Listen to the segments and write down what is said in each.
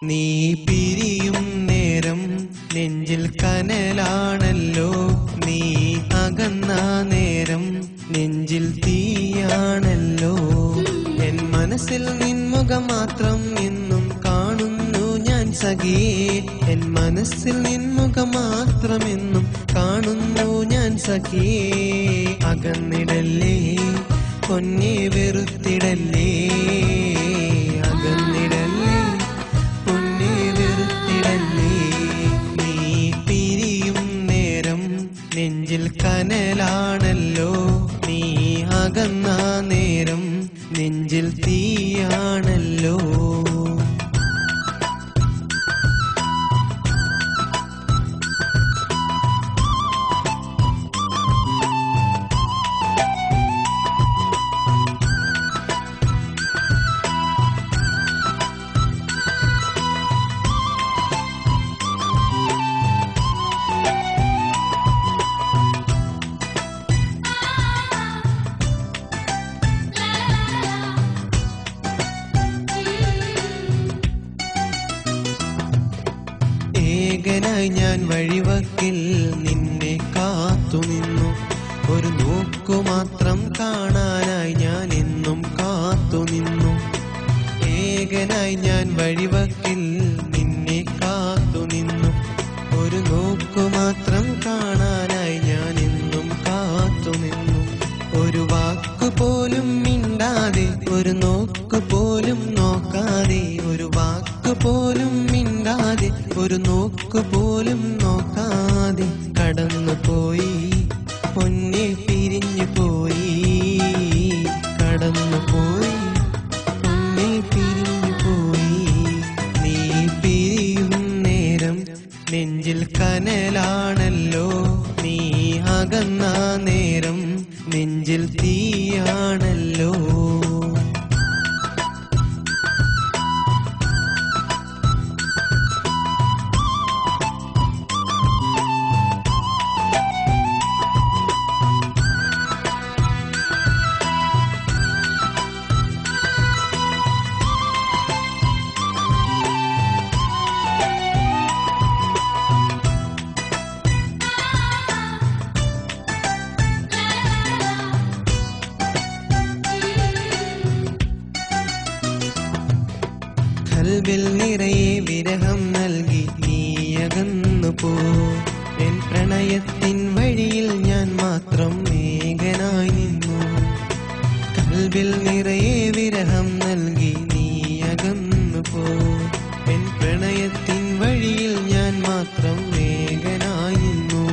നീ പിരിയും നേരം നെഞ്ചിൽ കനലാണല്ലോ, നീ അകന്ന നേരം നെഞ്ചിൽ തീയാണല്ലോ. എൻ മനസ്സിൽ നിൻമുഖം മാത്രം എന്നും കാണുന്നു ഞാൻ സഖിയേ, എൻ മനസ്സിൽ നിൻമുഖം മാത്രം എന്നും കാണുന്നു ഞാൻ സഖിയേ. അകന്നിടല്ലേ പൊന്നെ വെറുത്തിടല്ലേ, അകന്നിടല്ലേ പൊന്നെ വെറുത്തിടല്ലേ. നീ പിരിയും നേരം നെഞ്ചിൽ കനലാണല്ലോ, നീ അകന്ന നേരം നെഞ്ചിൽ തീയാണല്ലോ. ഏകനായി ഞാൻ വഴിവക്കിൽ നിന്നെ കാത്തുനിന്നു, ഒരു നോക്കു മാത്രം കാണാനായി ഞാൻ എന്നും കാത്തുനിന്നു. ഏകനായി ഞാൻ വഴിവക്കിൽ നിന്നെ കാത്തുനിന്നു, ഒരു നോക്കു മാത്രം കാണാനായി ഞാൻ എന്നും കാത്തുനിന്നു. ഒരു വാക്കു പോലും മിണ്ടാതെ, ഒരു നോക്കു പോലും നോക്കാതെ, ഒരു വാക്കു പോലും മിണ്ടാതെ, ഒരു നോക്കു പോലും നോക്കാതെ കടന്നു പോയി പൊന്നെ പിരിഞ്ഞു പോയി, കടന്നു പോയി പൊന്നെ പിരിഞ്ഞു പോയി. നീ പിരിയും നേരം നെഞ്ചിൽ കനലാണല്ലോ, നീ അകന്ന നേരം നെഞ്ചിൽ തീയാണല്ലോ. കൽബിൽ നിറയെ വിരഹം നൽകി നീയകന്നു പോ, എൻ പ്രണയത്തിൻ വഴിയിൽ ഞാൻ മാത്രം ഏകനായി നിന്നു. കൽബിൽ നിറയെ വിരഹം നൽകി നീയകന്നു പോ, എൻ പ്രണയത്തിൻ വഴിയിൽ ഞാൻ മാത്രം ഏകനായി നിന്നു.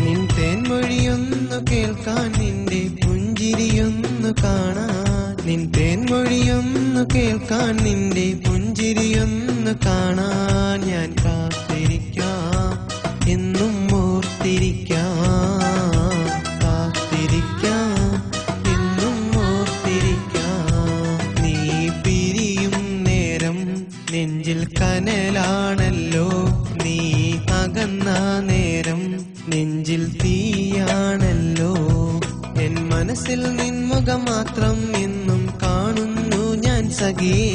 നിൻ തേൻമൊഴിയൊന്നു കേൾക്കാൻ, നിന്റെ പുഞ്ചിരിയൊന്നു കാണാൻ, നിൻ തേൻമൊഴിയൊന്നു കേൾക്കാൻ, നിന്റെ പുഞ്ചിരിയൊന്നു കാണാൻ ഞാൻ കാത്തിരിക്കാം, എന്നും ഓർത്തിരിക്കാം, കാത്തിരിക്കാം, എന്നും ഓർത്തിരിക്കാം. നീ പിരിയും നേരം നെഞ്ചിൽ കനലാണല്ലോ, നീ അകന്ന നേരം നെഞ്ചിൽ തീയാണല്ലോ. എൻ മനസ്സിൽ നിൻമുഖം മാത്രം എന്നും കാണുന്നു ഞാൻ സഖിയേ,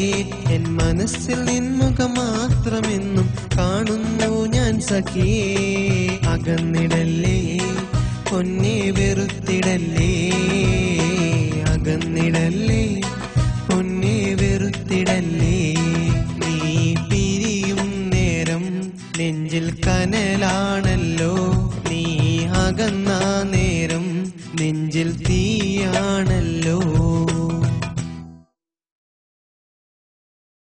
എൻ മനസ്സിൽ നിൻമുഖം മാത്രം എന്നും കാണുന്നു ഞാൻ സഖിയേ. അകന്നിടല്ലേ പൊന്നെ വെറുത്തിടല്ലേ, അകന്നിടല്ലേ പൊന്നെ വെറുത്തിടല്ലേ. നീ പിരിയും നേരം നെഞ്ചിൽ കനലാണല്ലോ, നീ അകന്ന നേരം നെഞ്ചിൽ തീയാണല്ലോ.